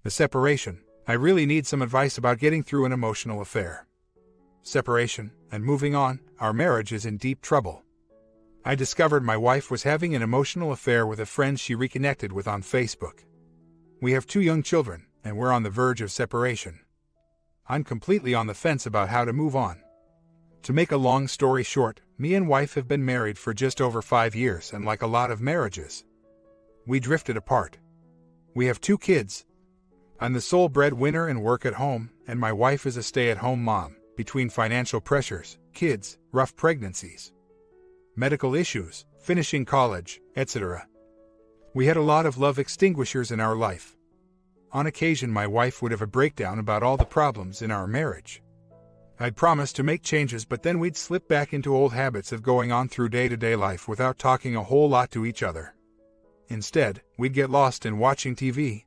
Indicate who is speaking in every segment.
Speaker 1: The separation. I really need some advice about getting through an emotional affair. Separation, and moving on, our marriage is in deep trouble. I discovered my wife was having an emotional affair with a friend she reconnected with on Facebook. We have 2 young children, and we're on the verge of separation. I'm completely on the fence about how to move on. To make a long story short, me and wife have been married for just over 5 years, and like a lot of marriages, we drifted apart. We have 2 kids. I'm the sole breadwinner and work at home, and my wife is a stay-at-home mom. Between financial pressures, kids, rough pregnancies, medical issues, finishing college, etc., we had a lot of love extinguishers in our life. On occasion my wife would have a breakdown about all the problems in our marriage. I'd promise to make changes, but then we'd slip back into old habits of going on through day-to-day life without talking a whole lot to each other. Instead, we'd get lost in watching TV,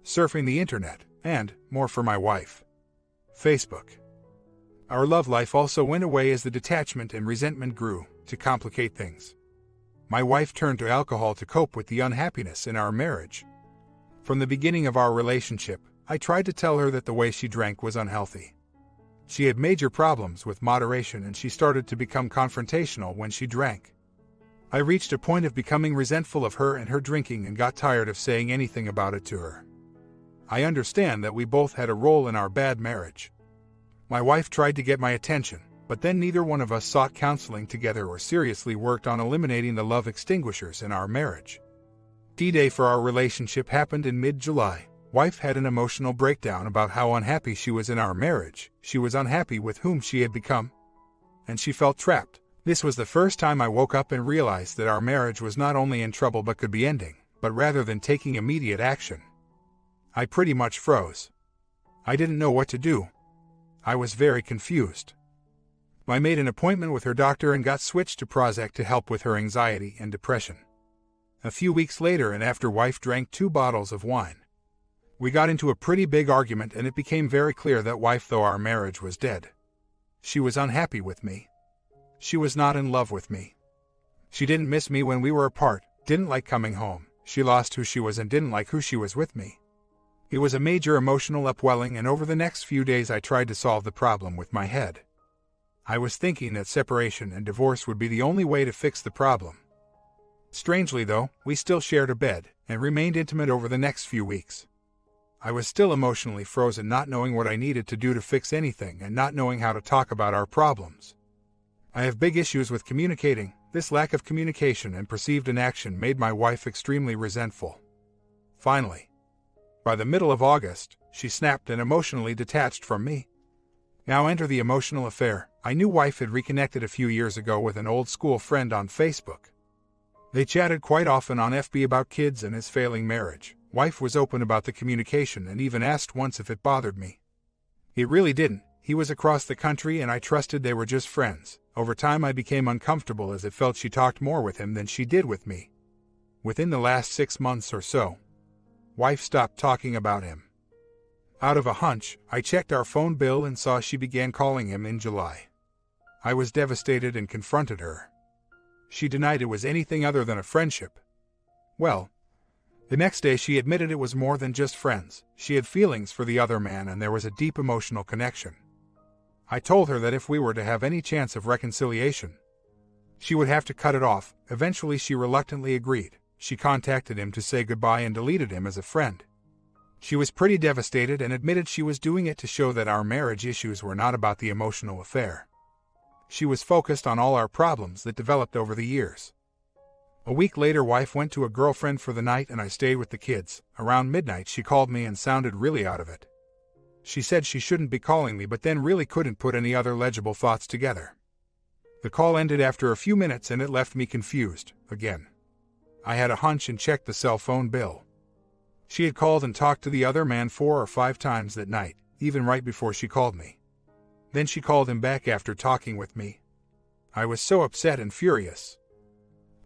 Speaker 1: surfing the internet, and, more for my wife, Facebook. Our love life also went away as the detachment and resentment grew. To complicate things, my wife turned to alcohol to cope with the unhappiness in our marriage. From the beginning of our relationship, I tried to tell her that the way she drank was unhealthy. She had major problems with moderation, and she started to become confrontational when she drank. I reached a point of becoming resentful of her and her drinking and got tired of saying anything about it to her. I understand that we both had a role in our bad marriage. My wife tried to get my attention, but then neither one of us sought counseling together or seriously worked on eliminating the love extinguishers in our marriage. D-Day for our relationship happened in mid-July. Wife had an emotional breakdown about how unhappy she was in our marriage. She was unhappy with whom she had become, and she felt trapped. This was the first time I woke up and realized that our marriage was not only in trouble but could be ending, but rather than taking immediate action, I pretty much froze. I didn't know what to do. I was very confused. I made an appointment with her doctor and got switched to Prozac to help with her anxiety and depression. A few weeks later, and after wife drank 2 bottles of wine, we got into a pretty big argument, and it became very clear that wife thought our marriage was dead. She was unhappy with me. She was not in love with me. She didn't miss me when we were apart, didn't like coming home. She lost who she was and didn't like who she was with me. It was a major emotional upwelling, and over the next few days I tried to solve the problem with my head. I was thinking that separation and divorce would be the only way to fix the problem. Strangely though, we still shared a bed, and remained intimate over the next few weeks. I was still emotionally frozen, not knowing what I needed to do to fix anything and not knowing how to talk about our problems. I have big issues with communicating. This lack of communication and perceived inaction made my wife extremely resentful. Finally, by the middle of August, she snapped and emotionally detached from me. Now enter the emotional affair. I knew wife had reconnected a few years ago with an old school friend on Facebook. They chatted quite often on FB about kids and his failing marriage. Wife was open about the communication and even asked once if it bothered me. It really didn't. He was across the country and I trusted they were just friends. Over time I became uncomfortable as it felt she talked more with him than she did with me. Within the last 6 months or so, wife stopped talking about him. Out of a hunch, I checked our phone bill and saw she began calling him in July. I was devastated and confronted her. She denied it was anything other than a friendship. Well, the next day she admitted it was more than just friends. She had feelings for the other man and there was a deep emotional connection. I told her that if we were to have any chance of reconciliation, she would have to cut it off. Eventually she reluctantly agreed. She contacted him to say goodbye and deleted him as a friend. She was pretty devastated and admitted she was doing it to show that our marriage issues were not about the emotional affair. She was focused on all our problems that developed over the years. A week later wife went to a girlfriend for the night and I stayed with the kids. Around midnight she called me and sounded really out of it. She said she shouldn't be calling me but then really couldn't put any other legible thoughts together. The call ended after a few minutes and it left me confused, again. I had a hunch and checked the cell phone bill. She had called and talked to the other man 4 or 5 times that night, even right before she called me. Then she called him back after talking with me. I was so upset and furious.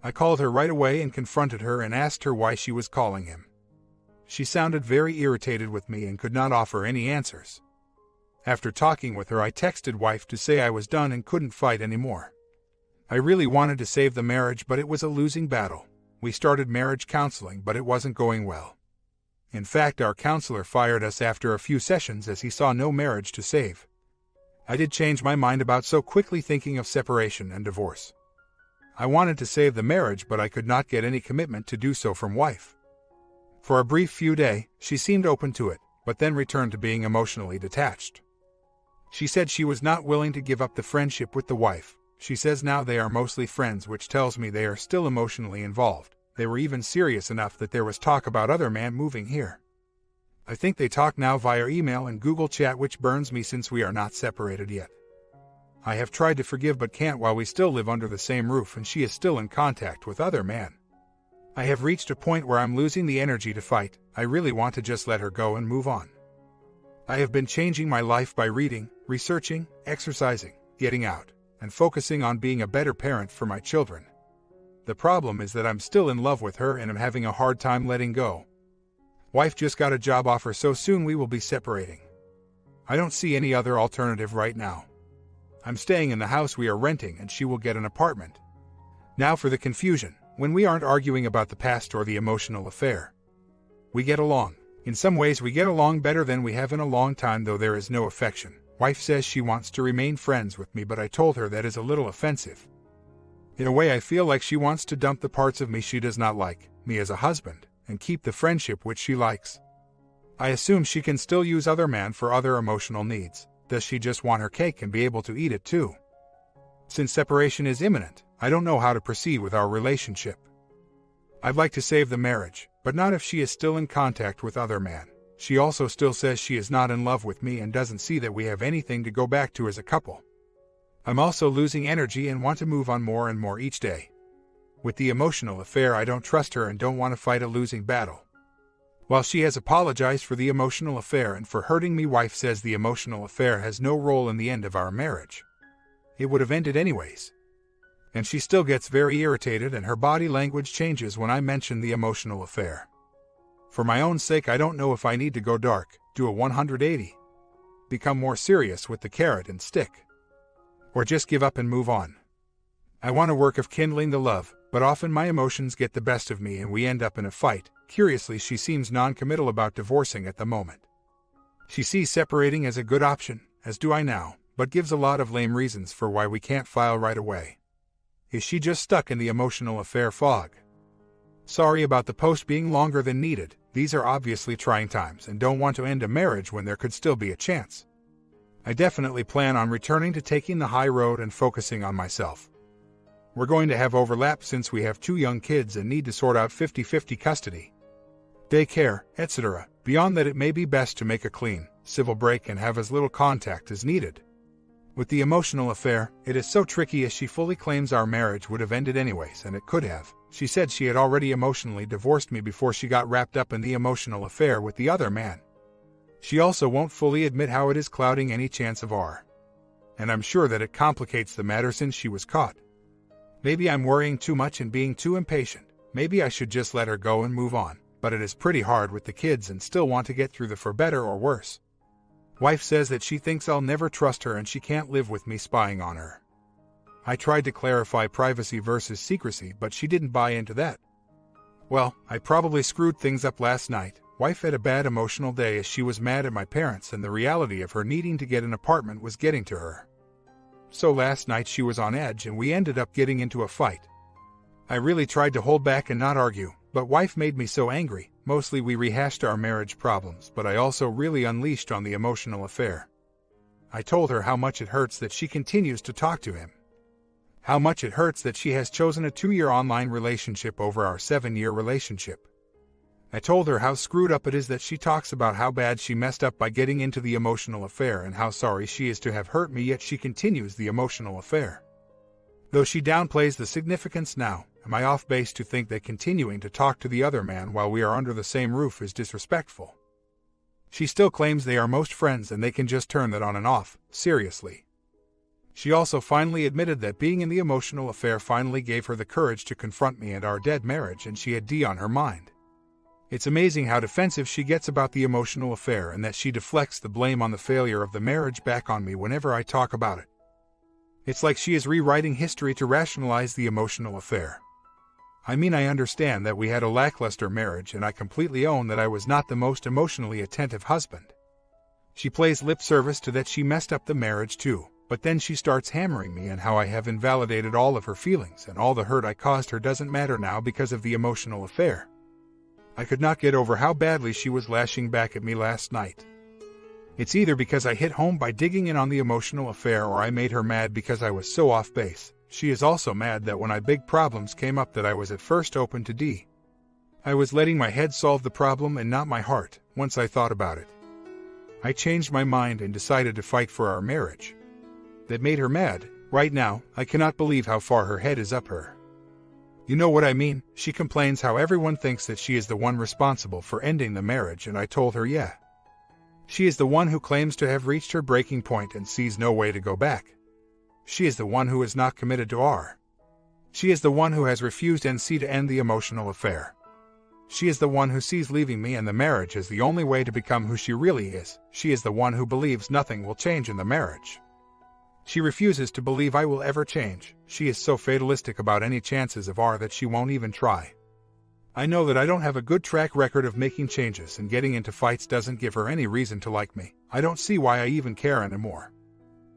Speaker 1: I called her right away and confronted her and asked her why she was calling him. She sounded very irritated with me and could not offer any answers. After talking with her I texted wife to say I was done and couldn't fight anymore. I really wanted to save the marriage but it was a losing battle. We started marriage counseling but it wasn't going well. In fact, our counselor fired us after a few sessions as he saw no marriage to save. I did change my mind about so quickly thinking of separation and divorce. I wanted to save the marriage, but I could not get any commitment to do so from wife. For a brief few days, she seemed open to it, but then returned to being emotionally detached. She said she was not willing to give up the friendship with the wife. She says now they are mostly friends, which tells me they are still emotionally involved. They were even serious enough that there was talk about other man moving here. I think they talk now via email and Google Chat, which burns me since we are not separated yet. I have tried to forgive but can't while we still live under the same roof and she is still in contact with other men. I have reached a point where I'm losing the energy to fight. I really want to just let her go and move on. I have been changing my life by reading, researching, exercising, getting out, and focusing on being a better parent for my children. The problem is that I'm still in love with her and am having a hard time letting go. Wife just got a job offer, so soon we will be separating. I don't see any other alternative right now. I'm staying in the house we are renting and she will get an apartment. Now for the confusion, when we aren't arguing about the past or the emotional affair. We get along. In some ways we get along better than we have in a long time, though there is no affection. Wife says she wants to remain friends with me, but I told her that is a little offensive. In a way, I feel like she wants to dump the parts of me she does not like, me as a husband, and keep the friendship which she likes. I assume she can still use other man for other emotional needs. Does she just want her cake and be able to eat it too? Since separation is imminent, I don't know how to proceed with our relationship. I'd like to save the marriage, but not if she is still in contact with other man. She also still says she is not in love with me and doesn't see that we have anything to go back to as a couple. I'm also losing energy and want to move on more and more each day. With the emotional affair, I don't trust her and don't want to fight a losing battle. While she has apologized for the emotional affair and for hurting me, wife says the emotional affair has no role in the end of our marriage. It would have ended anyways. And she still gets very irritated and her body language changes when I mention the emotional affair. For my own sake, I don't know if I need to go dark, do a 180, become more serious with the carrot and stick, or just give up and move on. I want to work of kindling the love, but often my emotions get the best of me and we end up in a fight. Curiously, she seems non-committal about divorcing at the moment. She sees separating as a good option, as do I now, but gives a lot of lame reasons for why we can't file right away. Is she just stuck in the emotional affair fog? Sorry about the post being longer than needed. These are obviously trying times and don't want to end a marriage when there could still be a chance. I definitely plan on returning to taking the high road and focusing on myself. We're going to have overlap since we have 2 young kids and need to sort out 50-50 custody, daycare, etc. Beyond that, it may be best to make a clean, civil break and have as little contact as needed. With the emotional affair, it is so tricky as she fully claims our marriage would have ended anyways, and it could have. She said she had already emotionally divorced me before she got wrapped up in the emotional affair with the other man. She also won't fully admit how it is clouding any chance of our. And I'm sure that it complicates the matter since she was caught. Maybe I'm worrying too much and being too impatient. Maybe I should just let her go and move on, but it is pretty hard with the kids and still want to get through the for better or worse. Wife says that she thinks I'll never trust her and she can't live with me spying on her. I tried to clarify privacy versus secrecy, but she didn't buy into that. Well, I probably screwed things up last night. Wife had a bad emotional day as she was mad at my parents and the reality of her needing to get an apartment was getting to her. So last night she was on edge and we ended up getting into a fight. I really tried to hold back and not argue, but wife made me so angry. Mostly we rehashed our marriage problems, but I also really unleashed on the emotional affair. I told her how much it hurts that she continues to talk to him. How much it hurts that she has chosen a 2-year online relationship over our 7-year relationship. I told her how screwed up it is that she talks about how bad she messed up by getting into the emotional affair and how sorry she is to have hurt me, yet she continues the emotional affair. Though she downplays the significance now, am I off base to think that continuing to talk to the other man while we are under the same roof is disrespectful? She still claims they are most friends and they can just turn that on and off, seriously. She also finally admitted that being in the emotional affair finally gave her the courage to confront me and our dead marriage, and she had D on her mind. It's amazing how defensive she gets about the emotional affair and that she deflects the blame on the failure of the marriage back on me whenever I talk about it. It's like she is rewriting history to rationalize the emotional affair. I mean, I understand that we had a lackluster marriage, and I completely own that I was not the most emotionally attentive husband. She plays lip service to that she messed up the marriage too, but then she starts hammering me on how I have invalidated all of her feelings and all the hurt I caused her doesn't matter now because of the emotional affair. I could not get over how badly she was lashing back at me last night. It's either because I hit home by digging in on the emotional affair or I made her mad because I was so off base. She is also mad that when big problems came up that I was at first open to D. I was letting my head solve the problem and not my heart, once I thought about it. I changed my mind and decided to fight for our marriage. That made her mad. Right now, I cannot believe how far her head is up her. You know what I mean? She complains how everyone thinks that she is the one responsible for ending the marriage, and I told her yeah. She is the one who claims to have reached her breaking point and sees no way to go back. She is the one who is not committed to R. She is the one who has refused NC to end the emotional affair. She is the one who sees leaving me and the marriage as the only way to become who she really is. She is the one who believes nothing will change in the marriage. She refuses to believe I will ever change. She is so fatalistic about any chances of R that she won't even try. I know that I don't have a good track record of making changes, and getting into fights doesn't give her any reason to like me. I don't see why I even care anymore.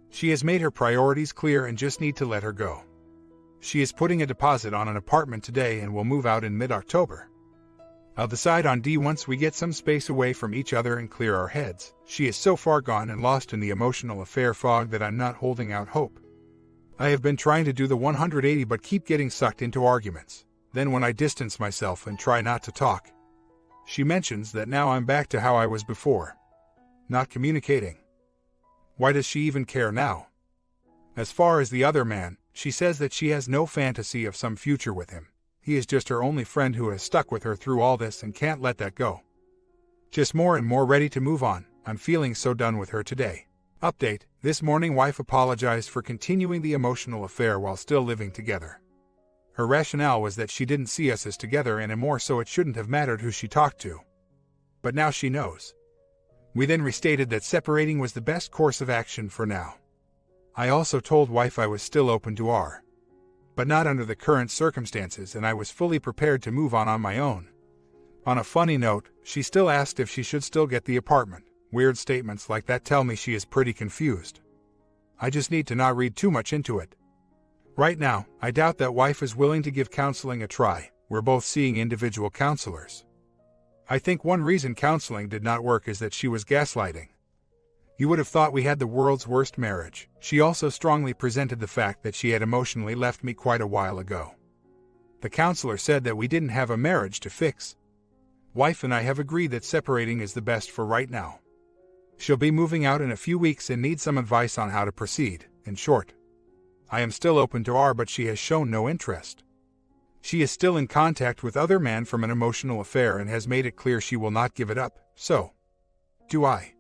Speaker 1: She has made her priorities clear and just need to let her go. She is putting a deposit on an apartment today and will move out in mid-October. I'll decide on D once we get some space away from each other and clear our heads. She is so far gone and lost in the emotional affair fog that I'm not holding out hope. I have been trying to do the 180 but keep getting sucked into arguments. Then when I distance myself and try not to talk, she mentions that now I'm back to how I was before. Not communicating. Why does she even care now? As far as the other man, she says that she has no fantasy of some future with him. He is just her only friend who has stuck with her through all this and can't let that go. Just more and more ready to move on. I'm feeling so done with her today. Update: this morning wife apologized for continuing the emotional affair while still living together. Her rationale was that she didn't see us as together anymore, so it shouldn't have mattered who she talked to. But now she knows. We then restated that separating was the best course of action for now. I also told wife I was still open to R, but not under the current circumstances, and I was fully prepared to move on my own. On a funny note, she still asked if she should still get the apartment. Weird statements like that tell me she is pretty confused. I just need to not read too much into it. Right now, I doubt that wife is willing to give counseling a try. We're both seeing individual counselors. I think one reason counseling did not work is that she was gaslighting. You would have thought we had the world's worst marriage. She also strongly presented the fact that she had emotionally left me quite a while ago. The counselor said that we didn't have a marriage to fix. Wife and I have agreed that separating is the best for right now. She'll be moving out in a few weeks and needs some advice on how to proceed. In short, I am still open to R, but she has shown no interest. She is still in contact with other men from an emotional affair and has made it clear she will not give it up. So, do I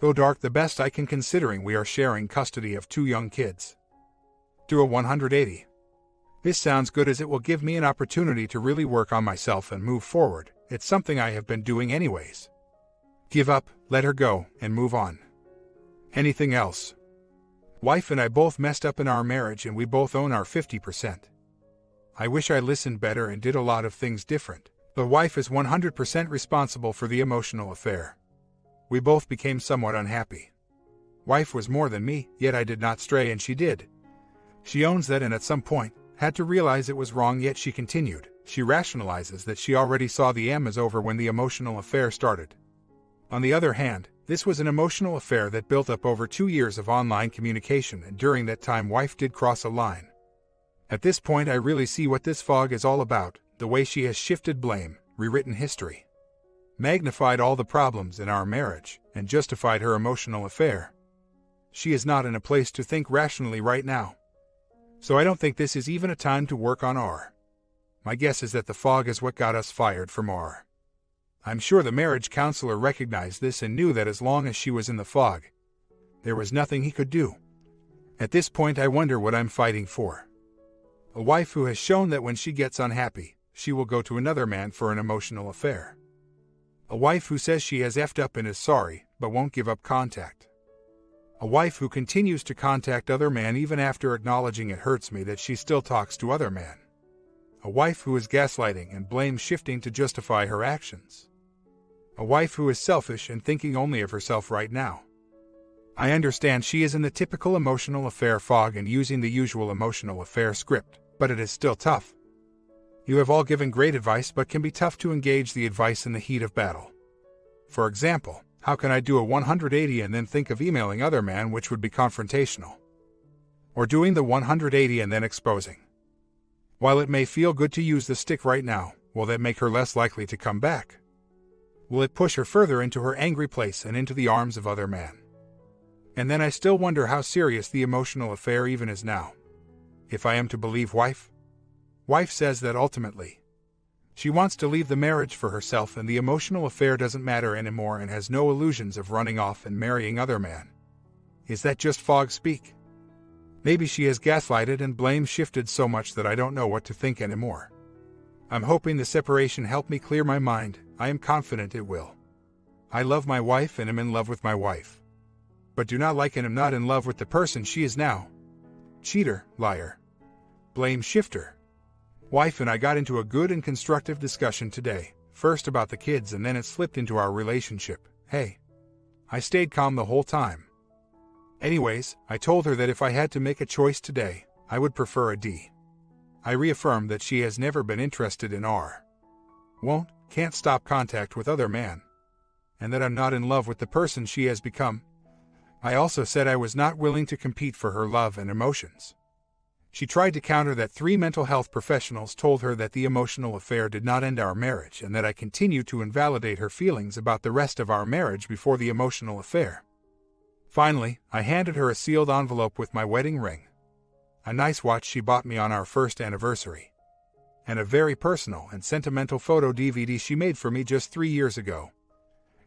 Speaker 1: go dark the best I can, considering we are sharing custody of 2 young kids? Do a 180. This sounds good, as it will give me an opportunity to really work on myself and move forward. It's something I have been doing anyways. Give up, let her go, and move on. Anything else? Wife and I both messed up in our marriage, and we both own our 50%. I wish I listened better and did a lot of things different. The wife is 100% responsible for the emotional affair. We both became somewhat unhappy. Wife was more than me, yet I did not stray and she did. She owns that, and at some point, had to realize it was wrong, yet she continued. She rationalizes that she already saw the M as over when the emotional affair started. On the other hand, this was an emotional affair that built up over 2 years of online communication, and during that time wife did cross a line. At this point I really see what this fog is all about, the way she has shifted blame, rewritten history, magnified all the problems in our marriage, and justified her emotional affair. She is not in a place to think rationally right now. So I don't think this is even a time to work on R. My guess is that the fog is what got us fired from R. I'm sure the marriage counselor recognized this and knew that as long as she was in the fog, there was nothing he could do. At this point I wonder what I'm fighting for. A wife who has shown that when she gets unhappy, she will go to another man for an emotional affair. A wife who says she has effed up and is sorry, but won't give up contact. A wife who continues to contact other men even after acknowledging it hurts me that she still talks to other men. A wife who is gaslighting and blame shifting to justify her actions. A wife who is selfish and thinking only of herself right now. I understand she is in the typical emotional affair fog and using the usual emotional affair script, but it is still tough. You have all given great advice, but can be tough to engage the advice in the heat of battle. For example, how can I do a 180 and then think of emailing other man, which would be confrontational? Or doing the 180 and then exposing? While it may feel good to use the stick right now, will that make her less likely to come back? Will it push her further into her angry place and into the arms of other man? And then I still wonder how serious the emotional affair even is now. If I am to believe wife says that ultimately, she wants to leave the marriage for herself and the emotional affair doesn't matter anymore and has no illusions of running off and marrying other man. Is that just fog speak? Maybe she has gaslighted and blame shifted so much that I don't know what to think anymore. I'm hoping the separation helped me clear my mind. I am confident it will. I love my wife and am in love with my wife. But do not like and am not in love with the person she is now. Cheater, liar, blame shifter. Wife and I got into a good and constructive discussion today, first about the kids and then it slipped into our relationship. Hey. I stayed calm the whole time. Anyways, I told her that if I had to make a choice today, I would prefer a D. I reaffirmed that she has never been interested in R. Can't stop contact with other man. And that I'm not in love with the person she has become. I also said I was not willing to compete for her love and emotions. She tried to counter that 3 mental health professionals told her that the emotional affair did not end our marriage and that I continued to invalidate her feelings about the rest of our marriage before the emotional affair. Finally, I handed her a sealed envelope with my wedding ring, a nice watch she bought me on our first anniversary, and a very personal and sentimental photo DVD she made for me just 3 years ago.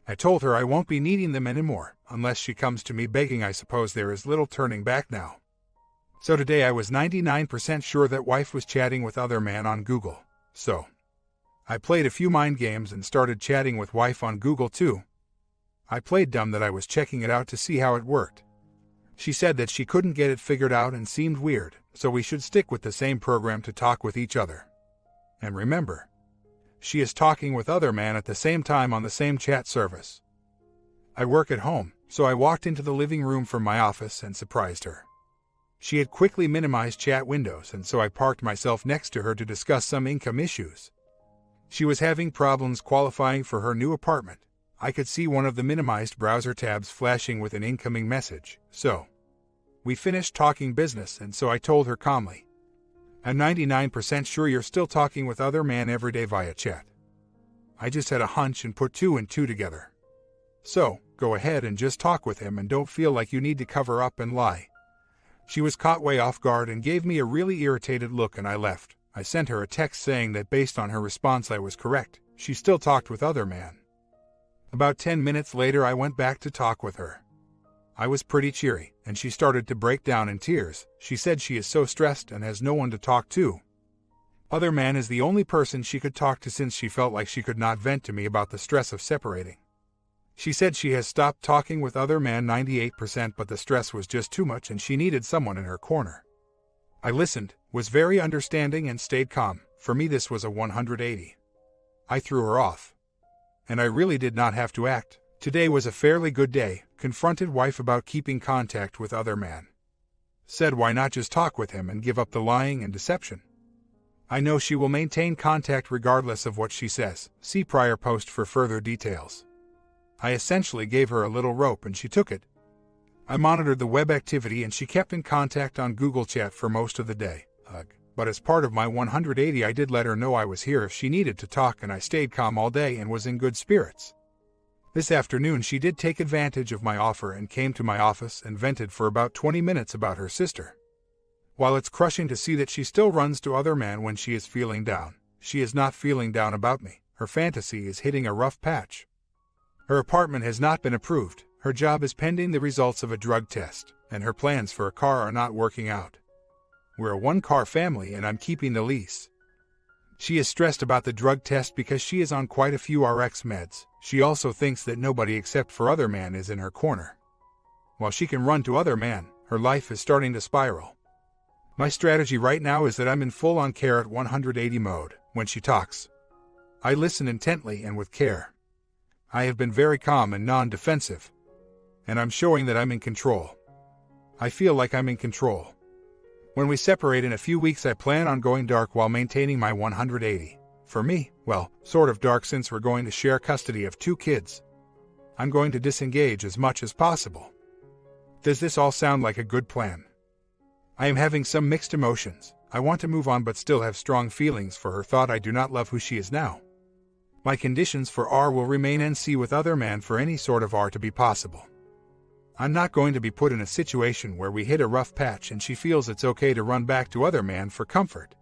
Speaker 1: I told her I won't be needing them anymore, unless she comes to me begging. I suppose there is little turning back now. So today I was 99% sure that wife was chatting with other man on Google, so I played a few mind games and started chatting with wife on Google too. I played dumb that I was checking it out to see how it worked. She said that she couldn't get it figured out and seemed weird, so we should stick with the same program to talk with each other. And remember, she is talking with other man at the same time on the same chat service. I work at home, so I walked into the living room from my office and surprised her. She had quickly minimized chat windows, and so I parked myself next to her to discuss some income issues. She was having problems qualifying for her new apartment. I could see one of the minimized browser tabs flashing with an incoming message, so we finished talking business, and so I told her calmly, I'm 99% sure you're still talking with other man every day via chat. I just had a hunch and put 2 and 2 together. So, go ahead and just talk with him and don't feel like you need to cover up and lie. She was caught way off guard and gave me a really irritated look, and I left. I sent her a text saying that based on her response I was correct. She still talked with other man. About 10 minutes later I went back to talk with her. I was pretty cheery, and she started to break down in tears. She said she is so stressed and has no one to talk to. Other man is the only person she could talk to since she felt like she could not vent to me about the stress of separating. She said she has stopped talking with other man 98%, but the stress was just too much and she needed someone in her corner. I listened, was very understanding and stayed calm. For me this was a 180. I threw her off. And I really did not have to act. Today was a fairly good day. Confronted wife about keeping contact with other man. Said why not just talk with him and give up the lying and deception. I know she will maintain contact regardless of what she says. See prior post for further details. I essentially gave her a little rope and she took it. I monitored the web activity and she kept in contact on Google Chat for most of the day. But as part of my 180 I did let her know I was here if she needed to talk, and I stayed calm all day and was in good spirits. This afternoon she did take advantage of my offer and came to my office and vented for about 20 minutes about her sister. While it's crushing to see that she still runs to other man when she is feeling down, she is not feeling down about me. Her fantasy is hitting a rough patch. Her apartment has not been approved, her job is pending the results of a drug test, and her plans for a car are not working out. We're a 1-car family and I'm keeping the lease. She is stressed about the drug test because she is on quite a few RX meds. She also thinks that nobody except for other man is in her corner. While she can run to other man, her life is starting to spiral. My strategy right now is that I'm in full-on care at 180 mode. When she talks, I listen intently and with care. I have been very calm and non-defensive, and I'm showing that I'm in control. I feel like I'm in control. When we separate in a few weeks, I plan on going dark while maintaining my 180. For me, well, sort of dark since we're going to share custody of 2 kids. I'm going to disengage as much as possible. Does this all sound like a good plan? I am having some mixed emotions. I want to move on but still have strong feelings for her. Thought I do not love who she is now. My conditions for R will remain NC with other man for any sort of R to be possible. I'm not going to be put in a situation where we hit a rough patch and she feels it's okay to run back to other man for comfort.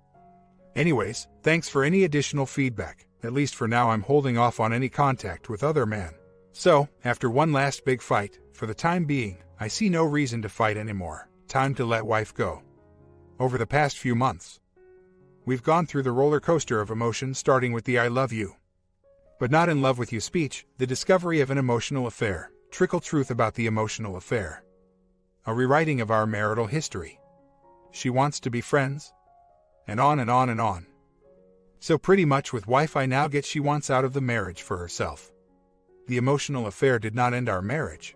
Speaker 1: Anyways, thanks for any additional feedback. At least for now I'm holding off on any contact with other man. So, after one last big fight, for the time being, I see no reason to fight anymore. Time to let wife go. Over the past few months, we've gone through the roller coaster of emotions, starting with the I love you, but not in love with you speech, the discovery of an emotional affair, trickle truth about the emotional affair, a rewriting of our marital history. She wants to be friends, and on and on and on. So pretty much with wife I now get she wants out of the marriage for herself. The emotional affair did not end our marriage.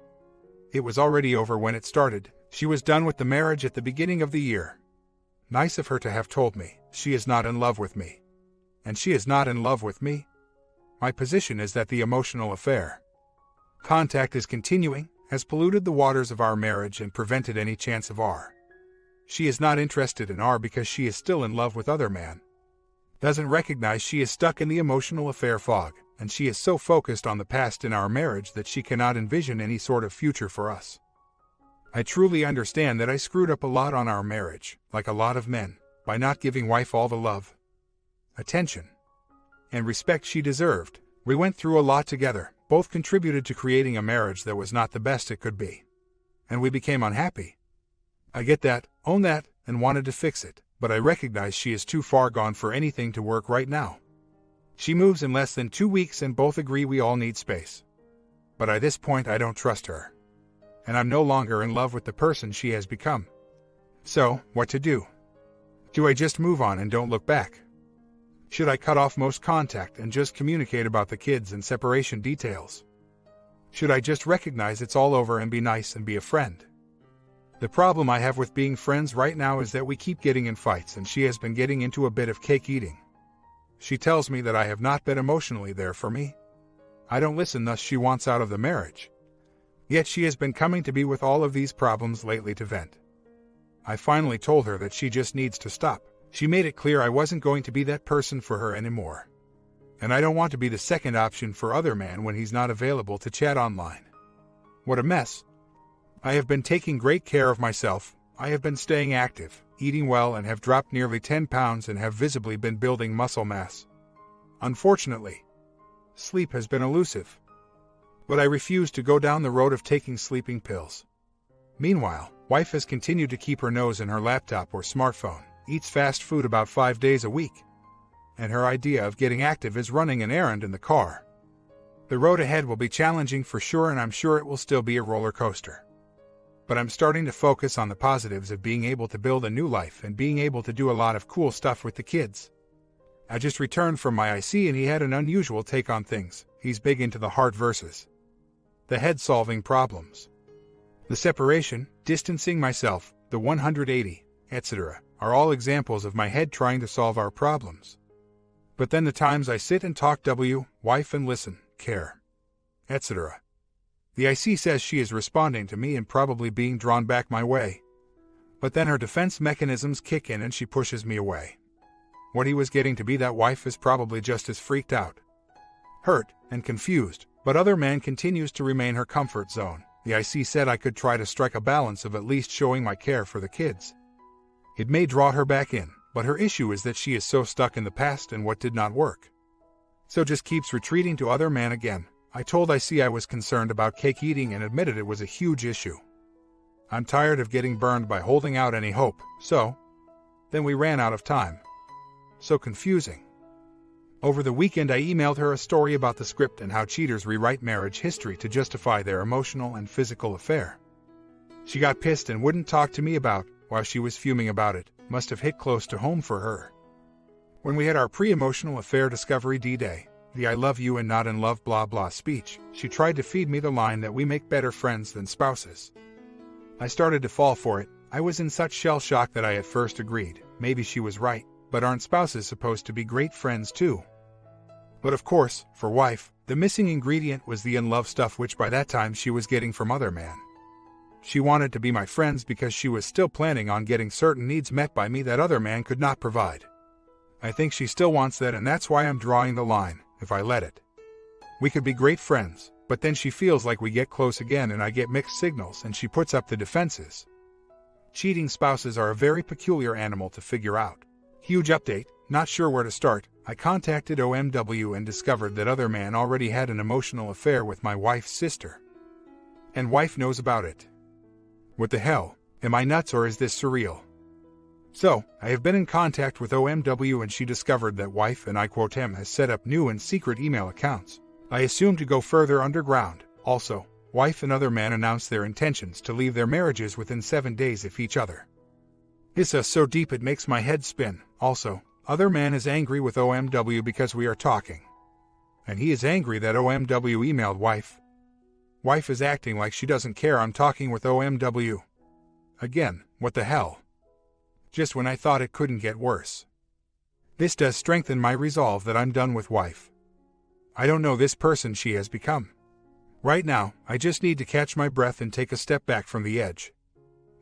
Speaker 1: It was already over when it started. She was done with the marriage at the beginning of the year. Nice of her to have told me. She is not in love with me. And she is not in love with me. My position is that the emotional affair contact is continuing, has polluted the waters of our marriage and prevented any chance of R. She is not interested in R because she is still in love with other man. Doesn't recognize she is stuck in the emotional affair fog, and she is so focused on the past in our marriage that she cannot envision any sort of future for us. I truly understand that I screwed up a lot on our marriage, like a lot of men, by not giving wife all the love, attention, and respect she deserved. We went through a lot together, both contributed to creating a marriage that was not the best it could be. And we became unhappy. I get that, own that, and wanted to fix it, but I recognize she is too far gone for anything to work right now. She moves in less than 2 weeks and both agree we all need space. But at this point I don't trust her. And I'm no longer in love with the person she has become. So, what to do? Do I just move on and don't look back? Should I cut off most contact and just communicate about the kids and separation details? Should I just recognize it's all over and be nice and be a friend? The problem I have with being friends right now is that we keep getting in fights and she has been getting into a bit of cake eating. She tells me that I have not been emotionally there for me. I don't listen, thus she wants out of the marriage. Yet she has been coming to me with all of these problems lately to vent. I finally told her that she just needs to stop. She made it clear I wasn't going to be that person for her anymore. And I don't want to be the second option for other man when he's not available to chat online. What a mess. I have been taking great care of myself. I have been staying active, eating well, and have dropped nearly 10 pounds and have visibly been building muscle mass. Unfortunately, sleep has been elusive. But I refuse to go down the road of taking sleeping pills. Meanwhile, wife has continued to keep her nose in her laptop or smartphone, eats fast food about 5 days a week, and her idea of getting active is running an errand in the car. The road ahead will be challenging for sure, and I'm sure it will still be a roller coaster. But I'm starting to focus on the positives of being able to build a new life and being able to do a lot of cool stuff with the kids. I just returned from my IC and he had an unusual take on things. He's big into the heart versus the head solving problems. The separation, distancing myself, the 180, etc. are all examples of my head trying to solve our problems. But then the times I sit and talk wife and listen, care, etc. The IC says she is responding to me and probably being drawn back my way. But then her defense mechanisms kick in and she pushes me away. What he was getting to be that wife is probably just as freaked out, hurt, and confused, but other man continues to remain her comfort zone. The IC said I could try to strike a balance of at least showing my care for the kids. It may draw her back in, but her issue is that she is so stuck in the past and what did not work. So just keeps retreating to other man again. I told IC I was concerned about cake eating and admitted it was a huge issue. I'm tired of getting burned by holding out any hope, so then we ran out of time. So confusing. Over the weekend I emailed her a story about the script and how cheaters rewrite marriage history to justify their emotional and physical affair. She got pissed and wouldn't talk to me about, while she was fuming about it, must have hit close to home for her. When we had our pre-emotional affair discovery D-Day, the I love you and not in love blah blah speech, she tried to feed me the line that we make better friends than spouses. I started to fall for it. I was in such shell shock that I at first agreed, maybe she was right, but aren't spouses supposed to be great friends too? But of course, for wife, the missing ingredient was the in-love stuff, which by that time she was getting from other man. She wanted to be my friends because she was still planning on getting certain needs met by me that other man could not provide. I think she still wants that, and that's why I'm drawing the line, if I let it. We could be great friends, but then she feels like we get close again and I get mixed signals and she puts up the defenses. Cheating spouses are a very peculiar animal to figure out. Huge update, not sure where to start. I contacted OMW and discovered that other man already had an emotional affair with my wife's sister. And wife knows about it. What the hell? Am I nuts or is this surreal? So, I have been in contact with OMW and she discovered that wife, and I quote him, has set up new and secret email accounts. I assume to go further underground. Also, wife and other man announced their intentions to leave their marriages within 7 days of each other. This is so deep it makes my head spin. Also, other man is angry with OMW because we are talking. And he is angry that OMW emailed wife. Wife is acting like she doesn't care I'm talking with OMW. Again, what the hell? Just when I thought it couldn't get worse. This does strengthen my resolve that I'm done with wife. I don't know this person she has become. Right now, I just need to catch my breath and take a step back from the edge.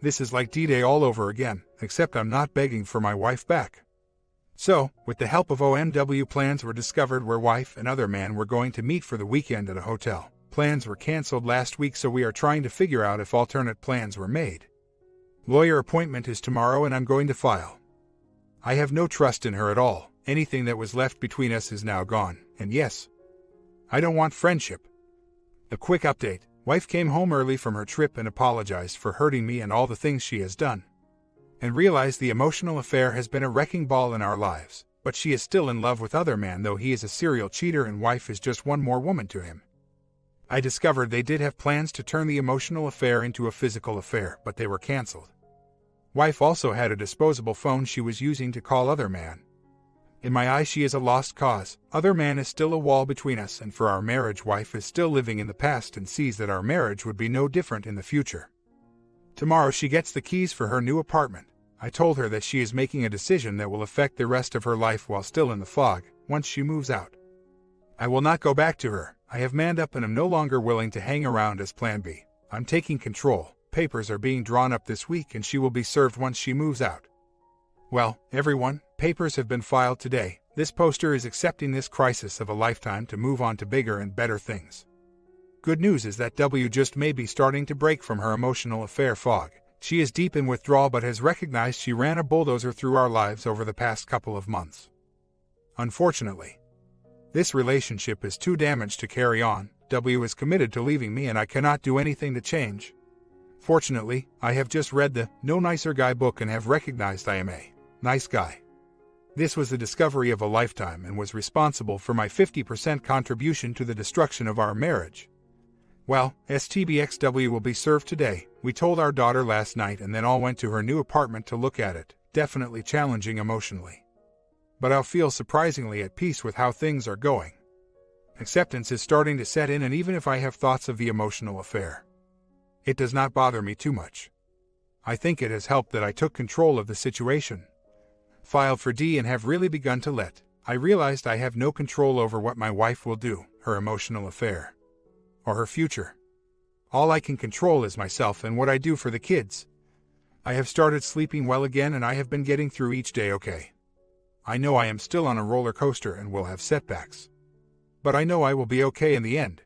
Speaker 1: This is like D-Day all over again, except I'm not begging for my wife back. So, with the help of OMW, plans were discovered where wife and other man were going to meet for the weekend at a hotel. Plans were canceled last week, so we are trying to figure out if alternate plans were made. Lawyer appointment is tomorrow and I'm going to file. I have no trust in her at all. Anything that was left between us is now gone, and yes, I don't want friendship. A quick update. Wife came home early from her trip and apologized for hurting me and all the things she has done. And realized the emotional affair has been a wrecking ball in our lives, but she is still in love with other man, though he is a serial cheater and wife is just one more woman to him. I discovered they did have plans to turn the emotional affair into a physical affair, but they were canceled. Wife also had a disposable phone she was using to call other man. In my eyes she is a lost cause. Other man is still a wall between us, and for our marriage wife is still living in the past and sees that our marriage would be no different in the future. Tomorrow she gets the keys for her new apartment. I told her that she is making a decision that will affect the rest of her life while still in the fog, once she moves out. I will not go back to her. I have manned up and am no longer willing to hang around as plan B. I'm taking control. Papers are being drawn up this week and she will be served once she moves out. Well, everyone, papers have been filed today. This poster is accepting this crisis of a lifetime to move on to bigger and better things. Good news is that W just may be starting to break from her emotional affair fog. She is deep in withdrawal but has recognized she ran a bulldozer through our lives over the past couple of months. Unfortunately, this relationship is too damaged to carry on. W is committed to leaving me and I cannot do anything to change. Fortunately, I have just read the No Nicer Guy book and have recognized I am a nice guy. This was the discovery of a lifetime and was responsible for my 50% contribution to the destruction of our marriage. Well, STBXW will be served today. We told our daughter last night and then all went to her new apartment to look at it. Definitely challenging emotionally. But I'll feel surprisingly at peace with how things are going. Acceptance is starting to set in, and even if I have thoughts of the emotional affair, it does not bother me too much. I think it has helped that I took control of the situation, filed for D, and have really begun to let. I realized I have no control over what my wife will do, her emotional affair, or her future. All I can control is myself and what I do for the kids. I have started sleeping well again and I have been getting through each day okay. I know I am still on a roller coaster and will have setbacks. But I know I will be okay in the end.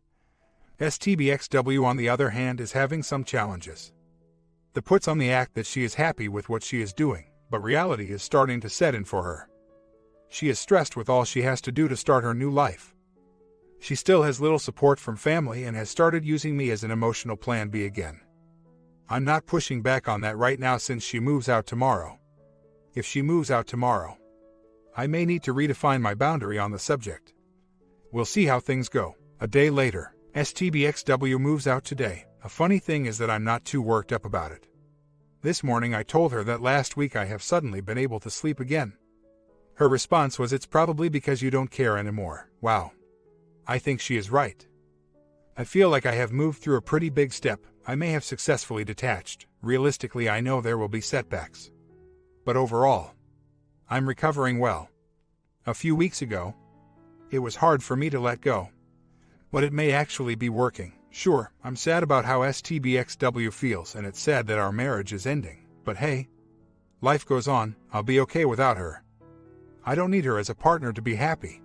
Speaker 1: STBXW, on the other hand, is having some challenges. The puts on the act that she is happy with what she is doing, but reality is starting to set in for her. She is stressed with all she has to do to start her new life. She still has little support from family and has started using me as an emotional plan B again. I'm not pushing back on that right now since she moves out tomorrow. If she moves out tomorrow, I may need to redefine my boundary on the subject. We'll see how things go. A day later, STBXW moves out today. A funny thing is that I'm not too worked up about it. This morning I told her that last week I have suddenly been able to sleep again. Her response was, "It's probably because you don't care anymore." Wow. I think she is right. I feel like I have moved through a pretty big step. I may have successfully detached. Realistically, I know there will be setbacks. But overall, I'm recovering well. A few weeks ago, it was hard for me to let go. But it may actually be working. Sure, I'm sad about how STBXW feels, and it's sad that our marriage is ending. But hey, life goes on. I'll be okay without her. I don't need her as a partner to be happy.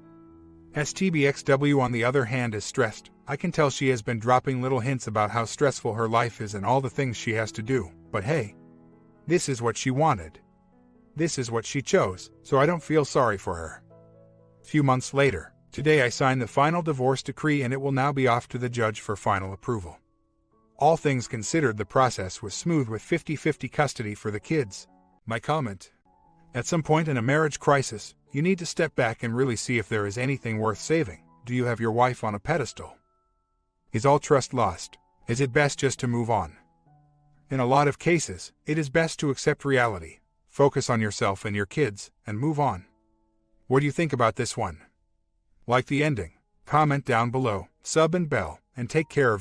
Speaker 1: STBXW, on the other hand, is stressed. I can tell she has been dropping little hints about how stressful her life is and all the things she has to do. But hey, this is what she wanted. This is what she chose, so I don't feel sorry for her. Few months later, today I signed the final divorce decree, and it will now be off to the judge for final approval. All things considered, the process was smooth with 50-50 custody for the kids. My comment: at some point in a marriage crisis, you need to step back and really see if there is anything worth saving. Do you have your wife on a pedestal? Is all trust lost? Is it best just to move on? In a lot of cases, it is best to accept reality, focus on yourself and your kids, and move on. What do you think about this one? Like the ending? Comment down below, sub and bell, and take care of